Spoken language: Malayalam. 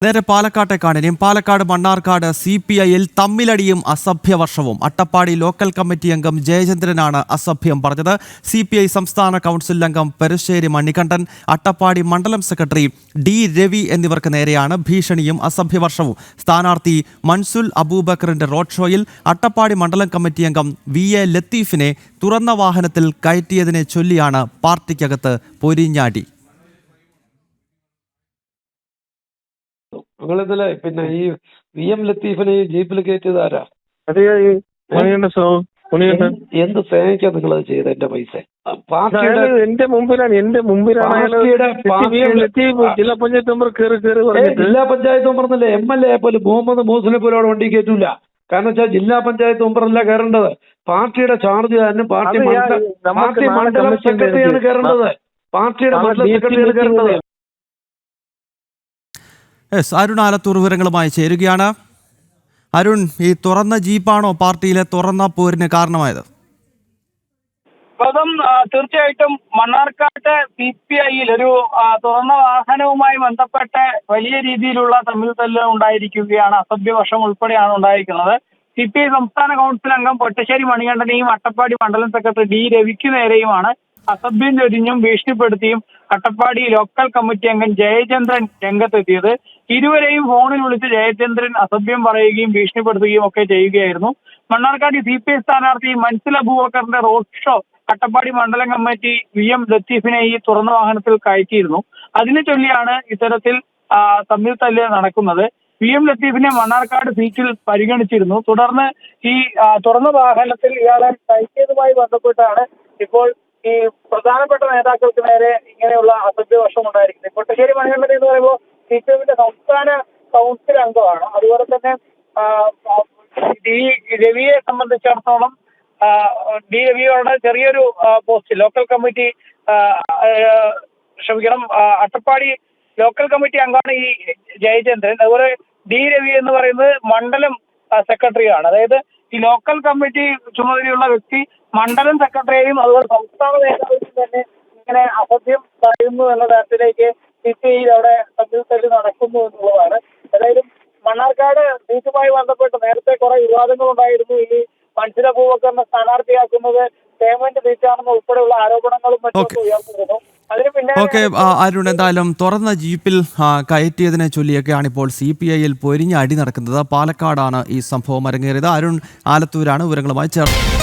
നേരെ പാലക്കാട്ടേക്കാണ്. ഇനിയും പാലക്കാട് മണ്ണാർക്കാട് CPIയിൽ തമ്മിലടിയും അസഭ്യവർഷവും. അട്ടപ്പാടി ലോക്കൽ കമ്മിറ്റി അംഗം ജയചന്ദ്രനാണ് അസഭ്യം പറഞ്ഞത്. CPI സംസ്ഥാന കൗൺസിൽ അംഗം പെരുശ്ശേരി മണികണ്ഠൻ, അട്ടപ്പാടി മണ്ഡലം സെക്രട്ടറി D രവി എന്നിവർക്ക് നേരെയാണ് ഭീഷണിയും അസഭ്യവർഷവും. സ്ഥാനാർത്ഥി മൻസുൽ അബൂബക്കറിന്റെ റോഡ് ഷോയിൽ അട്ടപ്പാടി മണ്ഡലം കമ്മിറ്റി അംഗം VA ലത്തീഫിനെ തുറന്ന വാഹനത്തിൽ കയറ്റിയതിനെ ചൊല്ലിയാണ് പാർട്ടിക്കകത്ത് പൊരിഞ്ഞാടി. നിങ്ങളിന്നലെ പിന്നെ ഈ VM ലത്തീഫിനെ ഈ ജീപ്പിൽ കയറ്റിയത് ആരാ? എന്ത് സ്നേഹിക്കാൻ നിങ്ങളത് ചെയ്ത? എന്റെ പൈസ എന്റെ മുമ്പിലാണ് ജില്ലാ പഞ്ചായത്ത് മെമ്പർ ജില്ലാ പഞ്ചായത്ത് മെമ്പറെന്നല്ലേ MLA പോലും മുഹമ്മദ് മൂസിനെ പോലും അവിടെ വണ്ടി കയറ്റൂല. കാരണം വെച്ചാൽ ജില്ലാ പഞ്ചായത്ത് മെമ്പറല്ല കയറേണ്ടത്, പാർട്ടിയുടെ ചാർജ് തന്നെ പാർട്ടി മണ്ഡലം സെക്രട്ടറിയാണ് കയറേണ്ടത്. പാർട്ടിയുടെ മണ്ഡലം സെക്രട്ടറിയാണ് കയറേണ്ടത്. അരുൺ ആലത്തൂർ വിവരങ്ങളുമായി ചേരുകയാണ്. അരുൺ, ഈ തുറന്ന ജീപ്പാണോ പാർട്ടിയിലെ തുറന്ന പോരിന് കാരണമായത്? തീർച്ചയായിട്ടും മണ്ണാർക്കാട്ട് CPIയിൽ ഒരു തുറന്ന വാഹനവുമായി ബന്ധപ്പെട്ട് വലിയ രീതിയിലുള്ള തമ്മിൽ തല്ല് ഉണ്ടായിരിക്കുകയാണ്. അസഭ്യവർഷം ഉൾപ്പെടെയാണ് ഉണ്ടായിരിക്കുന്നത്. CPI സംസ്ഥാന കൗൺസിൽ അംഗം പൊറ്റശ്ശേരി മണികണ്ഠനെയും അട്ടപ്പാടി മണ്ഡലം സെക്രട്ടറി D രവിക്ക് നേരെയുമാണ് അസഭ്യം ചൊരിഞ്ഞും ഭീഷണിപ്പെടുത്തിയും അട്ടപ്പാടി ലോക്കൽ കമ്മിറ്റി അംഗം ജയചന്ദ്രൻ രംഗത്തെത്തിയത്. ഇരുവരെയും ഫോണിൽ വിളിച്ച് ജയചന്ദ്രൻ അസഭ്യം പറയുകയും ഭീഷണിപ്പെടുത്തുകയും ഒക്കെ ചെയ്യുകയായിരുന്നു. മണ്ണാർക്കാട് CPI സ്ഥാനാർത്ഥി മൻസുൽ അബൂബക്കറിന്റെ റോഡ് ഷോ അട്ടപ്പാടി മണ്ഡലം കമ്മിറ്റി VM ലത്തീഫിനെ ഈ തുറന്ന വാഹനത്തിൽ കയറ്റിയിരുന്നു. അതിനെ ചൊല്ലിയാണ് ഇത്തരത്തിൽ തമ്മിൽ തല്ല് നടക്കുന്നത്. VM ലത്തീഫിനെ മണ്ണാർക്കാട് സീറ്റിൽ പരിഗണിച്ചിരുന്നു. തുടർന്ന് ഈ തുറന്ന വാഹനത്തിൽ ഇയാളെ കയറ്റിയതുമായി ബന്ധപ്പെട്ടാണ് ഇപ്പോൾ ഈ പ്രധാനപ്പെട്ട നേതാക്കൾക്ക് നേരെ ഇങ്ങനെയുള്ള അസഭ്യവർഷം ഉണ്ടായിരിക്കുന്നത്. പൊറ്റശ്ശേരി മണികണ്ഠൻ എന്ന് പറയുമ്പോൾ CPIയുടെ സംസ്ഥാന കൗൺസിൽ അംഗമാണ്. അതുപോലെ തന്നെ D രവിയെ സംബന്ധിച്ചിടത്തോളം D രവിയുടെ ചെറിയൊരു post local committee Attappadi local committee അംഗമാണ് ഈ ജയചന്ദ്രൻ. അതുപോലെ D രവി എന്ന് പറയുന്നത് മണ്ഡലം സെക്രട്ടറിയാണ്. അതായത് ഈ ലോക്കൽ കമ്മിറ്റി ചുമതലയുള്ള വ്യക്തി മണ്ഡലം സെക്രട്ടറിയെയും അതുപോലെ സംസ്ഥാന നേതാവിനും തന്നെ ഇങ്ങനെ അസഭ്യം പറയുന്നു എന്ന തരത്തിലേക്ക് CPIയിൽ അവിടെ തമ്മിൽ തല്ല് നടക്കുന്നു എന്നുള്ളതാണ്. ഏതായാലും മണ്ണാർക്കാട് സീറ്റുമായി ബന്ധപ്പെട്ട് നേരത്തെ കുറെ വിവാദങ്ങൾ ഉണ്ടായിരുന്നു. ഈ മൻസുൽ അബൂബക്കറിനെ സ്ഥാനാർത്ഥിയാക്കുന്നത് പേയ്മെന്റ് സീറ്റാണെന്ന് ഉൾപ്പെടെയുള്ള ആരോപണങ്ങളും മറ്റും ഉയർന്നിരുന്നു. അതിന് പിന്നെ അരുൺ, എന്തായാലും തുറന്ന ജീപ്പിൽ കയറ്റിയതിനെ ചൊല്ലിയൊക്കെയാണ് ഇപ്പോൾ CPIയിൽ പൊരിഞ്ഞ അടി നടക്കുന്നത്. പാലക്കാടാണ് ഈ സംഭവം അരങ്ങേറിയത്. അരുൺ ആലത്തൂരാണ് വിവരങ്ങളുമായി ചേർന്നത്.